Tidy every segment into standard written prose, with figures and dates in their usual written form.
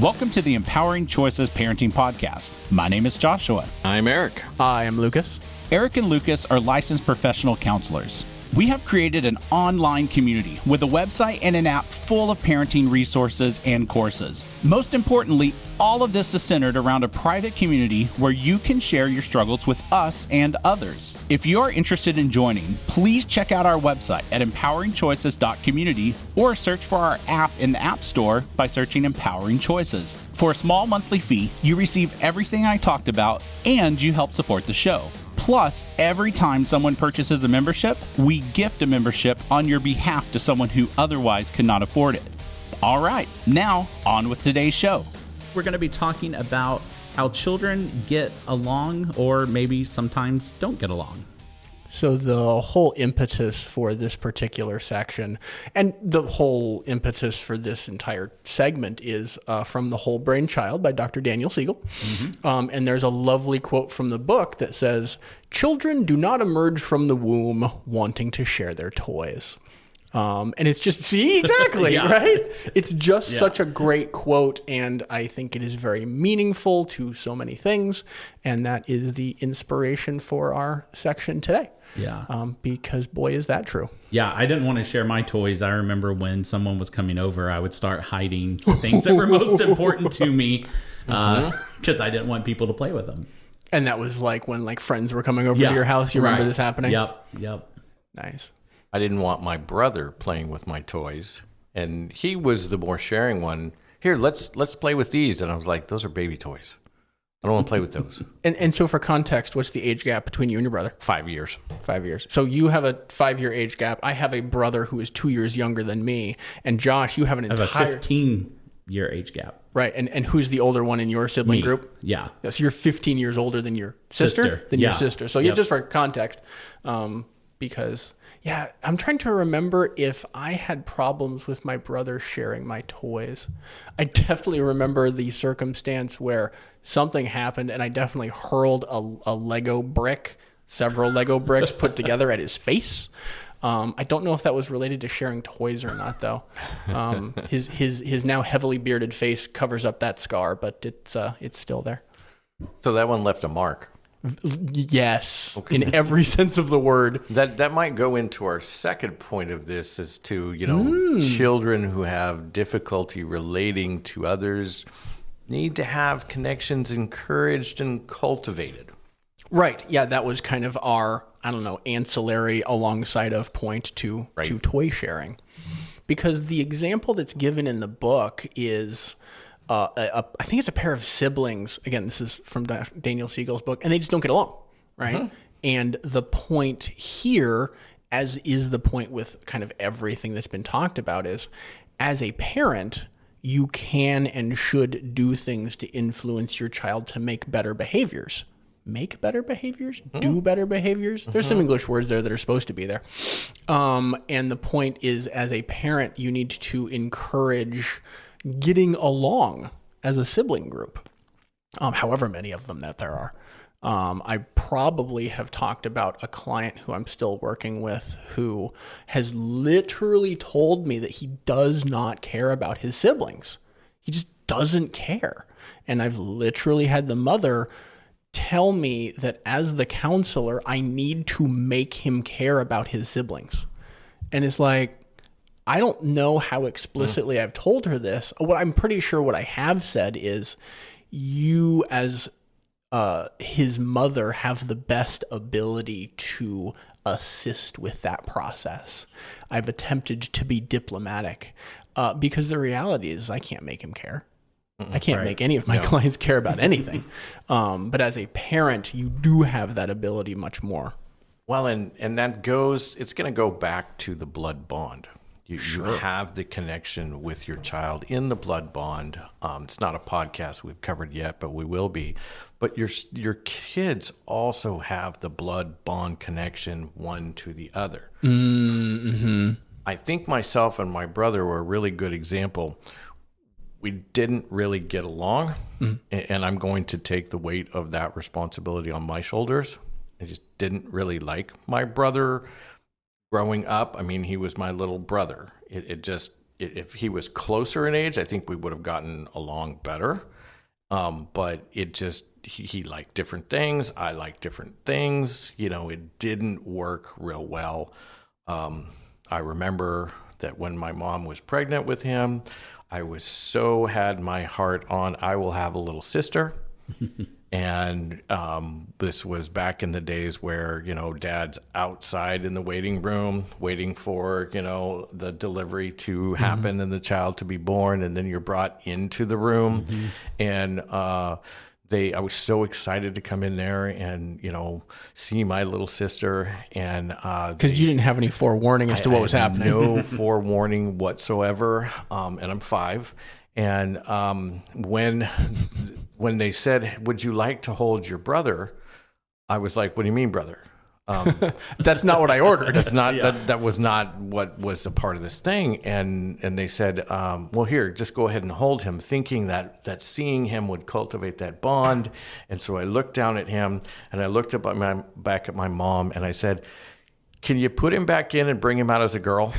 Welcome to the Empowering Choices Parenting Podcast. My name is Joshua. I'm Eric. I am Lucas. Eric and Lucas are licensed professional counselors. We have created an online community with a website and an app full of parenting resources and courses. Most importantly, all of this is centered around a private community where you can share your struggles with us and others. If you are interested in joining, please check out our website at empoweringchoices.community or search for our app in the App Store by searching Empowering Choices. For a small monthly fee, you receive everything I talked about and you help support the show. Plus, every time someone purchases a membership, we gift a membership on your behalf to someone who otherwise could not afford it. All right, now on with today's show. We're going to be talking about how children get along or maybe sometimes don't get along. So the whole impetus for this particular section and the whole impetus for this entire segment is from The Whole Brain Child by Dr. Daniel Siegel. Mm-hmm. And there's a lovely quote from the book that says, "Children do not emerge from the womb wanting to share their toys." And it's just, see, exactly, yeah. Right? It's just such a great quote, and I think it is very meaningful to so many things, and that is the inspiration for our section today. Yeah. Because boy, is that true. Yeah, I didn't want to share my toys. I remember when someone was coming over, I would start hiding the things that were most important to me because I didn't want people to play with them. And that was like when friends were coming over to your house. You remember this happening? Yep. Nice. I didn't want my brother playing with my toys, and he was the more sharing one. Here, let's play with these. And I was like, those are baby toys. I don't want to play with those. And so for context, what's the age gap between you and your brother? 5 years. 5 years. So you have a 5-year age gap. I have a brother who is 2 years younger than me. And Josh, you have an entire... I have a 15-year age gap. Right. And who's the older one in your sibling group? Yeah. So you're 15 years older than your sister? Your sister. So just for context, because... Yeah, I'm trying to remember if I had problems with my brother sharing my toys. I definitely remember the circumstance where something happened and I definitely hurled a Lego brick, several Lego bricks put together at his face. I don't know if that was related to sharing toys or not, though. His now heavily bearded face covers up that scar, but it's still there. So that one left a mark. Yes, okay. In every sense of the word. That might go into our second point of this as to, children who have difficulty relating to others need to have connections encouraged and cultivated. Right. Yeah, that was kind of our, ancillary alongside of point to toy sharing. Because the example that's given in the book is... I think it's a pair of siblings. Again, this is from Daniel Siegel's book, and they just don't get along, right? Mm-hmm. And the point here, as is the point with kind of everything that's been talked about, is as a parent, you can and should do things to influence your child to make better behaviors. Make better behaviors? Mm-hmm. Do better behaviors? Mm-hmm. There's some English words there that are supposed to be there. And the point is, as a parent, you need to encourage getting along as a sibling group, however many of them that there are. I probably have talked about a client who I'm still working with who has literally told me that he does not care about his siblings. He just doesn't care. And I've literally had the mother tell me that as the counselor, I need to make him care about his siblings. And it's like, I don't know how explicitly I've told her this. What I'm pretty sure what I have said is you as his mother have the best ability to assist with that process. I've attempted to be diplomatic because the reality is I can't make him care. I can't make any of my clients care about anything. But as a parent, you do have that ability much more. Well, and that goes, it's going to go back to the blood bond. You have the connection with your child in the blood bond. It's not a podcast we've covered yet, but we will be. But your kids also have the blood bond connection one to the other. Mm-hmm. I think myself and my brother were a really good example. We didn't really get along, and I'm going to take the weight of that responsibility on my shoulders. I just didn't really like my brother growing up. I mean, he was my little brother. It just, if he was closer in age, I think we would have gotten along better. But it just, he liked different things. I liked different things. It didn't work real well. I remember that when my mom was pregnant with him, I had my heart on, I will have a little sister. And this was back in the days where, dad's outside in the waiting room waiting for, the delivery to happen and the child to be born. And then you're brought into the room. And I was so excited to come in there and, see my little sister. And because you didn't have any forewarning as to what was happening. No forewarning whatsoever. And I'm 5. And when they said, "Would you like to hold your brother?" I was like, "What do you mean, brother?" That's not what I ordered. That's not that was not what was a part of this thing. And they said, "Well, here, just go ahead and hold him," thinking that seeing him would cultivate that bond. And so I looked down at him and I looked up back at my mom and I said, "Can you put him back in and bring him out as a girl?"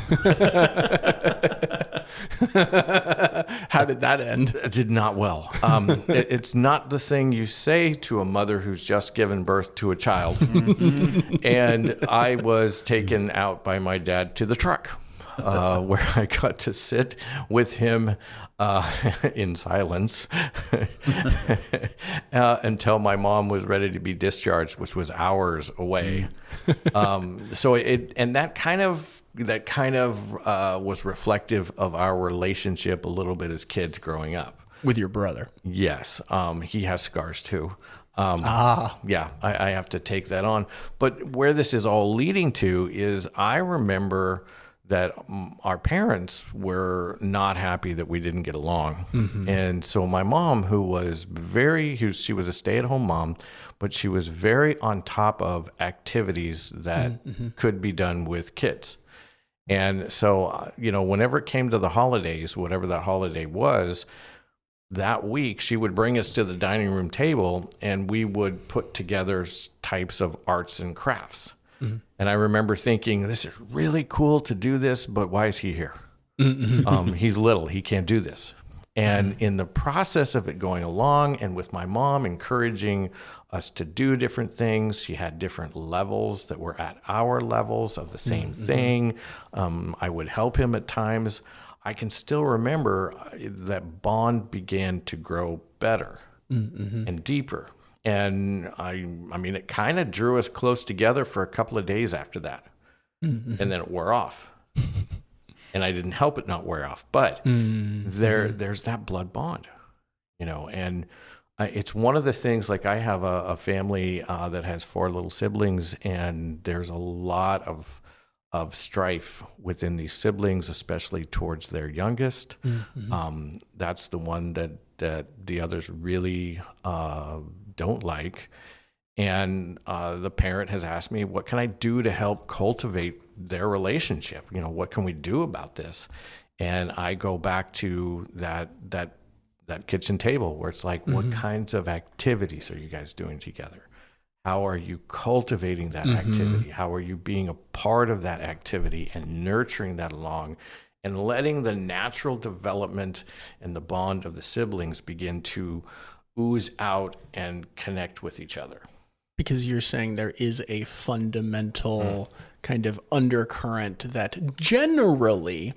How did that end? It did not well. It's not the thing you say to a mother who's just given birth to a child. And I was taken out by my dad to the truck, where I got to sit with him in silence until my mom was ready to be discharged, which was hours away. So that kind of was reflective of our relationship a little bit as kids growing up. With your brother? Yes. He has scars too. Yeah, I have to take that on. But where this is all leading to is I remember that our parents were not happy that we didn't get along. And so my mom, she was a stay-at-home mom, but she was very on top of activities that could be done with kids. And so, whenever it came to the holidays, whatever that holiday was, that week she would bring us to the dining room table and we would put together types of arts and crafts. And I remember thinking, this is really cool to do this, but why is he here? He's little, he can't do this. And in the process of it going along and with my mom encouraging us to do different things, she had different levels that were at our levels of the same thing. I would help him at times. I can still remember that bond began to grow better and deeper. And I mean, it kind of drew us close together for a couple of days after that. And then it wore off. And I didn't help it not wear off. But there's that blood bond, and it's one of the things, like I have a family that has 4 little siblings, and there's a lot of strife within these siblings, especially towards their youngest. That's the one that the others really don't like. And the parent has asked me, what can I do to help cultivate their relationship? What can we do about this? And I go back to that kitchen table where it's like, what kinds of activities are you guys doing together? How are you cultivating that activity? How are you being a part of that activity and nurturing that along and letting the natural development and the bond of the siblings begin to ooze out and connect with each other? Because you're saying there is a fundamental kind of undercurrent that generally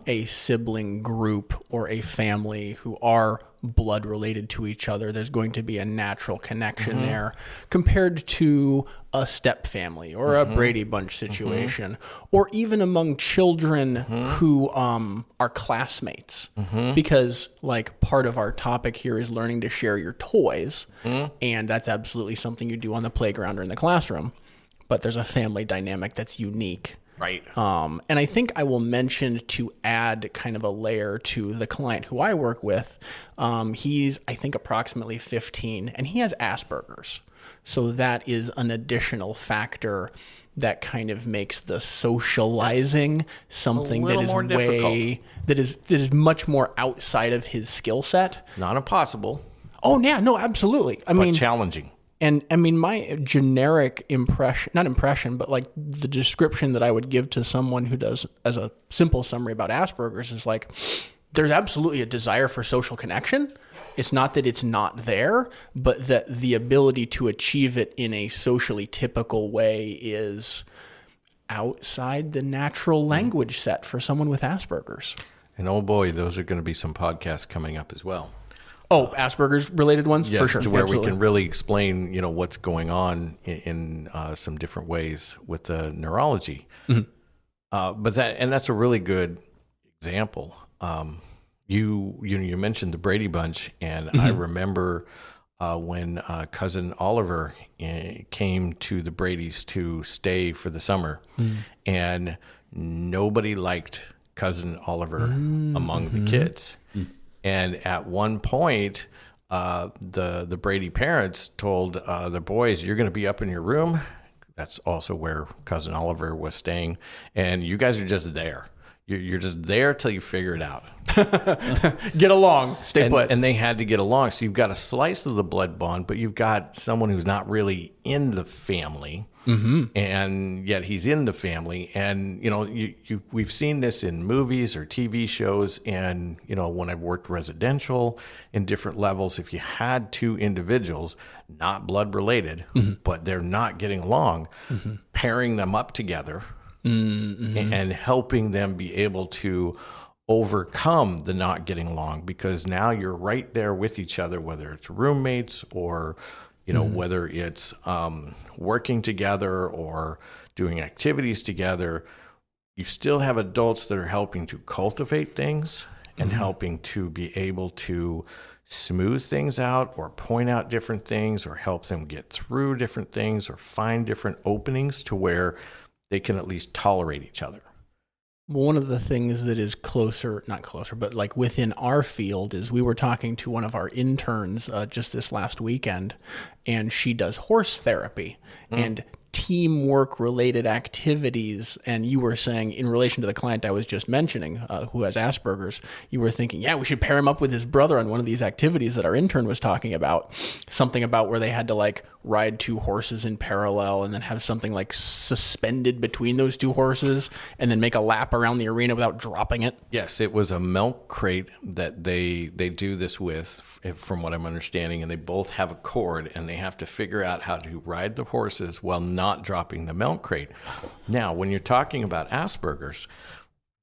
a sibling group or a family who are blood related to each other, there's going to be a natural connection there compared to a step family or a Brady Bunch situation, or even among children who are classmates. Because like part of our topic here is learning to share your toys, and that's absolutely something you do on the playground or in the classroom. But there's a family dynamic that's unique. Right. And I think I will mention, to add kind of a layer to the client who I work with, he's, I think, approximately 15, and he has Asperger's. So that is an additional factor that kind of makes the socializing something that is that is much more outside of his skill set. Not impossible. Oh, yeah, no, absolutely. But challenging. And I mean, my generic not impression, but like the description that I would give to someone who does, as a simple summary about Asperger's, is like, there's absolutely a desire for social connection. It's not that it's not there, but that the ability to achieve it in a socially typical way is outside the natural language set for someone with Asperger's. And oh boy, those are going to be some podcasts coming up as well. Oh, Asperger's related ones? Yes, for sure. to where Absolutely. we can really explain, what's going on in some different ways with the neurology. But that's a really good example. You mentioned the Brady Bunch, and I remember when cousin Oliver came to the Bradys to stay for the summer, and nobody liked cousin Oliver among the kids. And at one point, the Brady parents told the boys, "You're going to be up in your room." That's also where cousin Oliver was staying, and you guys are just there. You're just there till you figure it out. Get along, stay put. And they had to get along. So you've got a slice of the blood bond, but you've got someone who's not really in the family, and yet he's in the family. And we've seen this in movies or TV shows. And when I've worked residential in different levels, if you had two individuals, not blood related, but they're not getting along, pairing them up together. And helping them be able to overcome the not getting along, because now you're right there with each other, whether it's roommates or whether it's working together or doing activities together. You still have adults that are helping to cultivate things and helping to be able to smooth things out or point out different things or help them get through different things or find different openings to where they can at least tolerate each other. One of the things that is not closer, but like within our field, is we were talking to one of our interns just this last weekend, and she does horse therapy and teamwork related activities. And you were saying, in relation to the client I was just mentioning, who has Asperger's, you were thinking, yeah, we should pair him up with his brother on one of these activities that our intern was talking about. Something about where they had to like ride two horses in parallel and then have something like suspended between those two horses and then make a lap around the arena without dropping it. Yes, it was a milk crate that they do this with, from what I'm understanding, and they both have a cord, and they have to figure out how to ride the horses while not dropping the milk crate. Now, when you're talking about Asperger's,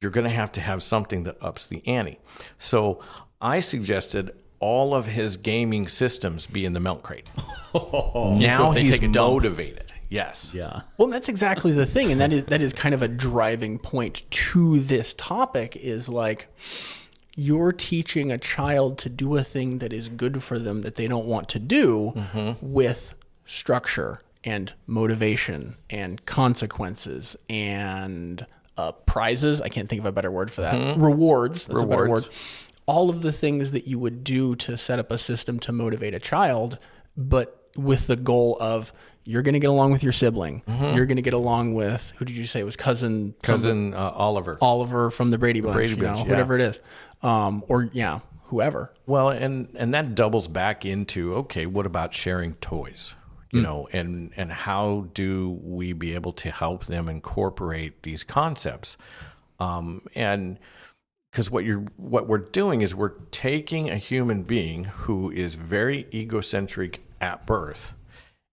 you're going to have something that ups the ante. So I suggested all of his gaming systems be in the milk crate. Now so he's motivated. Yes. Yeah. Well, that's exactly the thing. And that is kind of a driving point to this topic, is like, you're teaching a child to do a thing that is good for them that they don't want to do with structure and motivation and consequences and prizes. I can't think of a better word for that. Rewards. That's a better word. All of the things that you would do to set up a system to motivate a child, but with the goal of, you're going to get along with your sibling. You're going to get along with, who did you say it was? Cousin Oliver. Oliver from the Brady Bunch, whatever it is. Whoever. Well, and that doubles back into, okay, what about sharing toys? And how do we be able to help them incorporate these concepts? And because what we're doing is we're taking a human being who is very egocentric at birth,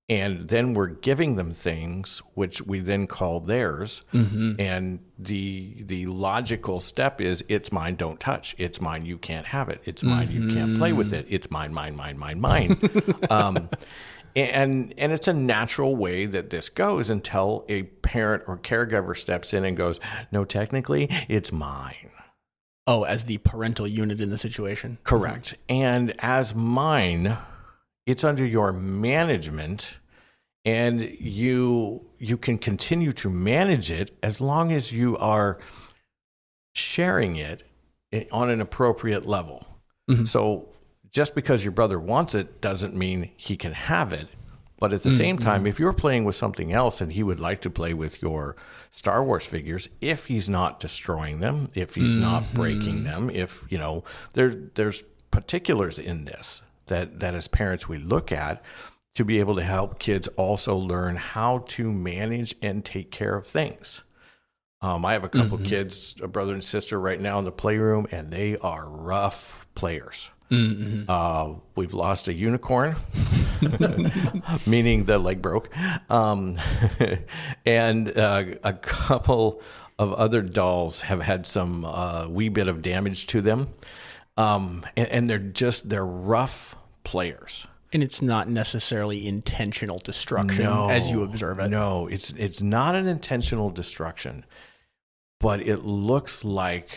and then we're giving them things which we then call theirs. And the logical step is, it's mine, don't touch. It's mine, you can't have it. It's mine, you can't play with it. It's mine, mine, mine, mine, mine. And it's a natural way that this goes until a parent or caregiver steps in and goes, no, technically, it's mine. Oh, as the parental unit in the situation. Correct. And as mine, it's under your management, and you can continue to manage it as long as you are sharing it on an appropriate level. So just because your brother wants it doesn't mean he can have it. But at the same time, if you're playing with something else and he would like to play with your Star Wars figures, if he's not destroying them, if he's not breaking them, if, there's particulars in this that as parents we look at to be able to help kids also learn how to manage and take care of things. I have a couple kids, a brother and sister right now in the playroom, and they are rough players. We've lost a unicorn, meaning the leg broke, and a couple of other dolls have had some wee bit of damage to them, and they're rough players. And it's not necessarily intentional destruction as you observe it. No, it's not an intentional destruction, but it looks like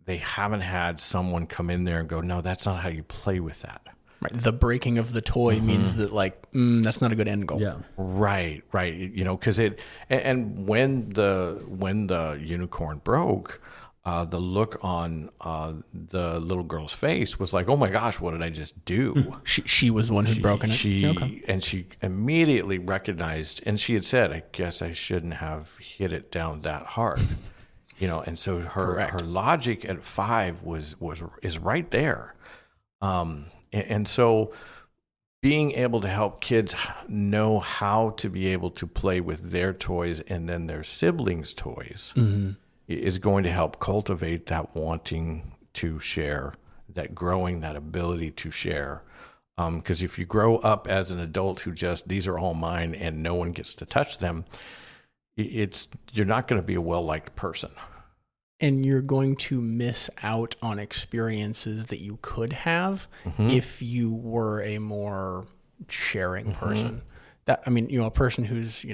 they haven't had someone come in there and go, no, that's not how you play with that. Right. The breaking of the toy means that that's not a good end goal. Yeah. Right. Because and when the unicorn broke, the look on the little girl's face was like, oh my gosh, what did I just do? She was the one who'd broken it. And she immediately recognized, and she had said, I guess I shouldn't have hit it down that hard. And so her logic at 5 is right there. And so being able to help kids know how to be able to play with their toys and then their siblings' toys is going to help cultivate that wanting to share, that growing, that ability to share. Because if you grow up as an adult who just, these are all mine and no one gets to touch them, you're not going to be a well-liked person. And you're going to miss out on experiences that you could have if you were a more sharing person. A person who's,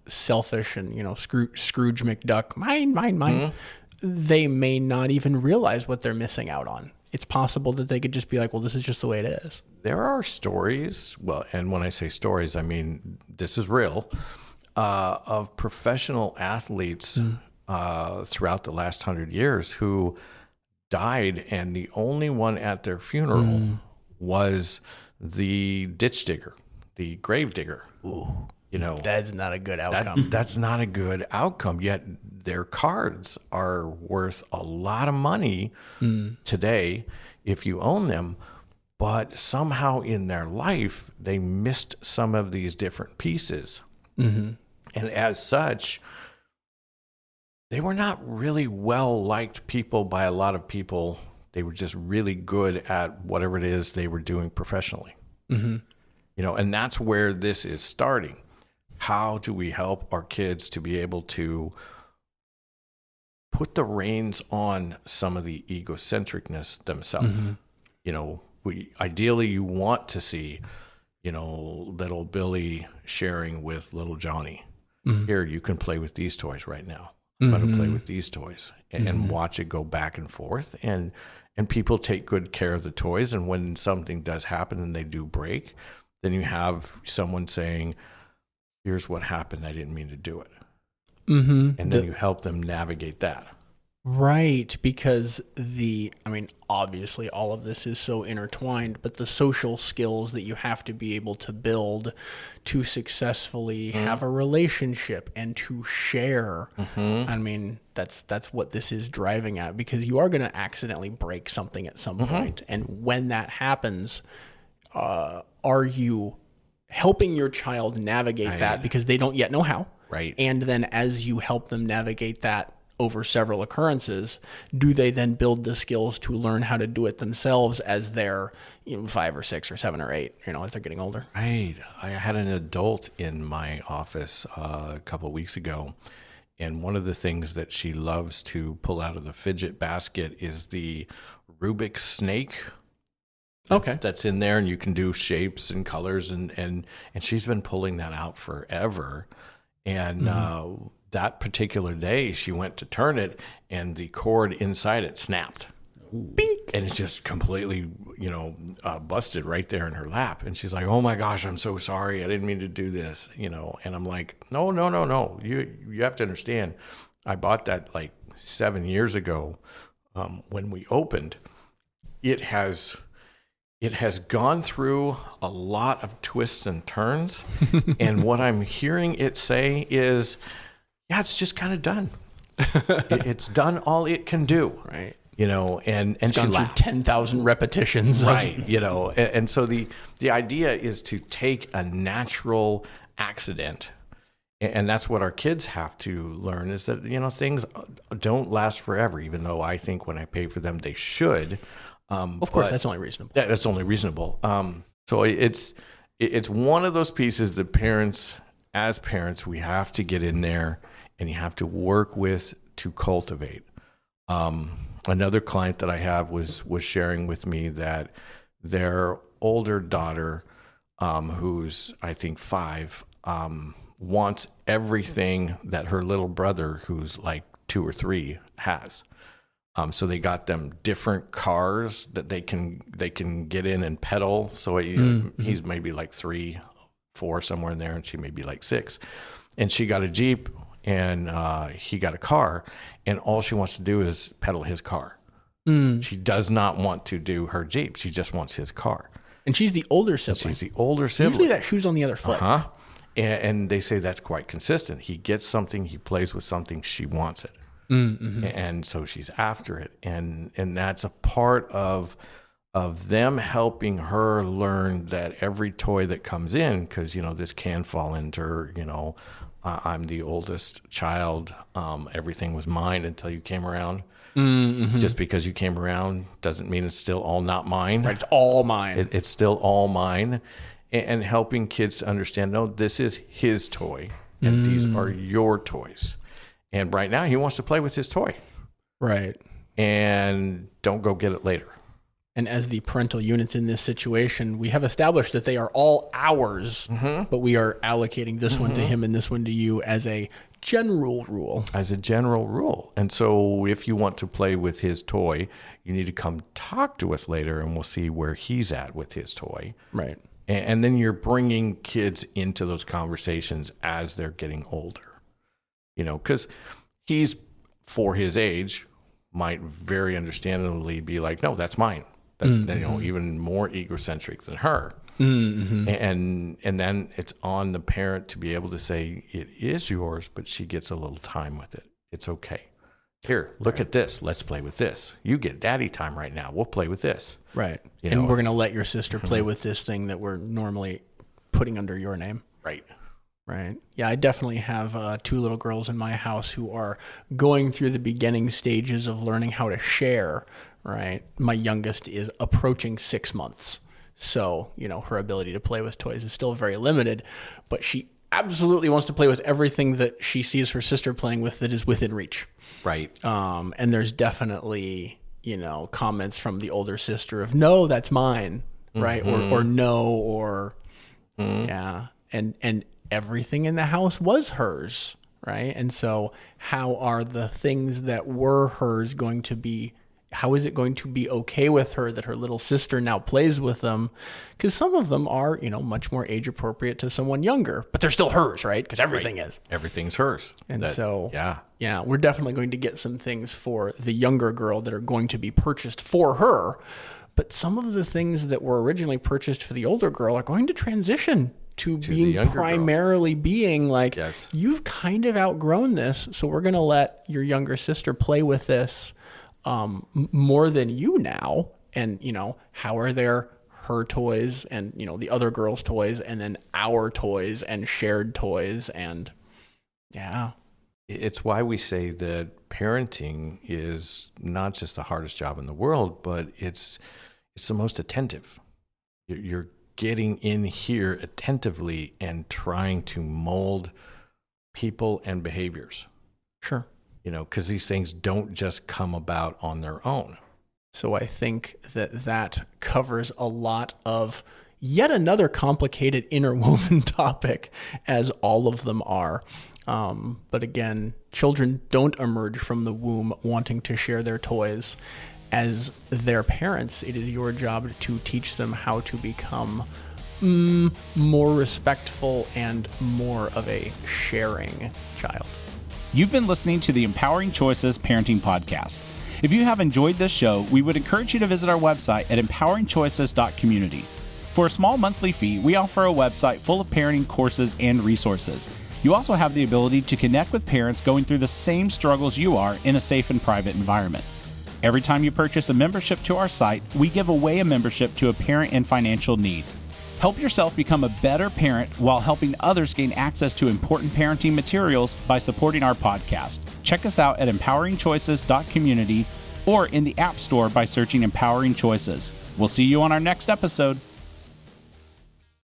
selfish and, Scrooge McDuck, mine. They may not even realize what they're missing out on. It's possible that they could just be like, well, this is just the way it is. There are stories, and when I say stories, I mean, this is real, of professional athletes throughout the last 100 years who died, and the only one at their funeral was the ditch digger, the grave digger. Ooh, that's not a good outcome. That's not a good outcome, yet their cards are worth a lot of money today if you own them, but somehow in their life they missed some of these different pieces. And as such, they were not really well-liked people by a lot of people. They were just really good at whatever it is they were doing professionally. And that's where this is starting. How do we help our kids to be able to put the reins on some of the egocentricness themselves? Ideally, you want to see, little Billy sharing with little Johnny. Here, you can play with these toys right now. I'm going to play with these toys and watch it go back and forth. And people take good care of the toys. And when something does happen and they do break, then you have someone saying, here's what happened. I didn't mean to do it. And then you help them navigate that. Right, because obviously all of this is so intertwined, but the social skills that you have to be able to build to successfully have a relationship and to share, that's what this is driving at, because you are going to accidentally break something at some point. And when that happens, are you helping your child navigate that because they don't yet know how? Right. And then as you help them navigate that over several occurrences, do they then build the skills to learn how to do it themselves as they're 5 or 6 or 7 or 8, as they're getting older? Right. I had an adult in my office a couple of weeks ago, and one of the things that she loves to pull out of the fidget basket is the Rubik's snake. That's in there, and you can do shapes and colors, and she's been pulling that out forever. And that particular day, she went to turn it, and the cord inside it snapped. Beep. And it's just completely, busted right there in her lap. And she's like, oh my gosh, I'm so sorry. I didn't mean to do this, And I'm like, no. You have to understand. I bought that like 7 years ago when we opened. It has gone through a lot of twists and turns. And what I'm hearing it say is, yeah, it's just kind of done. It's done all it can do. Right. and it's she gone through laughed. 10,000 repetitions. Right. And so the idea is to take a natural accident, and that's what our kids have to learn, is that, things don't last forever, even though I think when I pay for them, they should. Of course, that's only reasonable. Yeah, that's only reasonable. So it's one of those pieces that as parents, we have to get in there and you have to work with to cultivate. Another client that I have was sharing with me that their older daughter, who's I think 5, wants everything that her little brother, who's like 2 or 3, has. So they got them different cars that they can get in and pedal. So he's maybe like 3, 4, somewhere in there, and she may be like 6. And she got a Jeep, and he got a car, and all she wants to do is pedal his car. She does not want to do her Jeep. She just wants his car. And she's the older sibling. Usually that shoe's on the other foot. Uh-huh. And they say that's quite consistent. He gets something, he plays with something, she wants it. Mm-hmm. And so she's after it. And that's a part of them helping her learn that every toy that comes in, because, this can fall into, I'm the oldest child. Everything was mine until you came around. Mm-hmm. Just because you came around doesn't mean it's still all not mine. Right, it's all mine. It's still all mine. And helping kids to understand, no, this is his toy, and these are your toys. And right now, he wants to play with his toy. Right. And don't go get it later. And as the parental units in this situation, we have established that they are all ours, but we are allocating this one to him and this one to you as a general rule. As a general rule. And so if you want to play with his toy, you need to come talk to us later, and we'll see where he's at with his toy. Right. And then you're bringing kids into those conversations as they're getting older. Because he's, for his age, might very understandably be like, no, that's mine. Even more egocentric than her. Mm-hmm. And then it's on the parent to be able to say, it is yours, but she gets a little time with it. It's okay. Here, look at this. Let's play with this. You get daddy time right now. We'll play with this. Right. And we're going to let your sister play with this thing that we're normally putting under your name. Right. Right. Yeah, I definitely have 2 little girls in my house who are going through the beginning stages of learning how to share. Right. My youngest is approaching 6 months. So, her ability to play with toys is still very limited, but she absolutely wants to play with everything that she sees her sister playing with that is within reach. Right. And there's definitely, comments from the older sister of, no, that's mine. Right. Or no, or yeah. And everything in the house was hers. Right. And so how are the things that were hers going to be, how is it going to be okay with her that her little sister now plays with them? Because some of them are, much more age appropriate to someone younger, but they're still hers, right? Because everything is. Everything's hers. And yeah, we're definitely going to get some things for the younger girl that are going to be purchased for her. But some of the things that were originally purchased for the older girl are going to transition to being primarily girl. Being like, yes. You've kind of outgrown this, so we're going to let your younger sister play with this more than you now. And, how are there her toys and, the other girl's toys, and then our toys and shared toys. And yeah. It's why we say that parenting is not just the hardest job in the world, but it's the most attentive. You're getting in here attentively and trying to mold people and behaviors. Sure. Because these things don't just come about on their own. So I think that covers a lot of yet another complicated interwoven topic, as all of them are. But again, children don't emerge from the womb wanting to share their toys. As their parents, it is your job to teach them how to become more respectful and more of a sharing child. You've been listening to the Empowering Choices Parenting Podcast. If you have enjoyed this show, we would encourage you to visit our website at empoweringchoices.community. For a small monthly fee, we offer a website full of parenting courses and resources. You also have the ability to connect with parents going through the same struggles you are in a safe and private environment. Every time you purchase a membership to our site, we give away a membership to a parent in financial need. Help yourself become a better parent while helping others gain access to important parenting materials by supporting our podcast. Check us out at empoweringchoices.community or in the App Store by searching Empowering Choices. We'll see you on our next episode.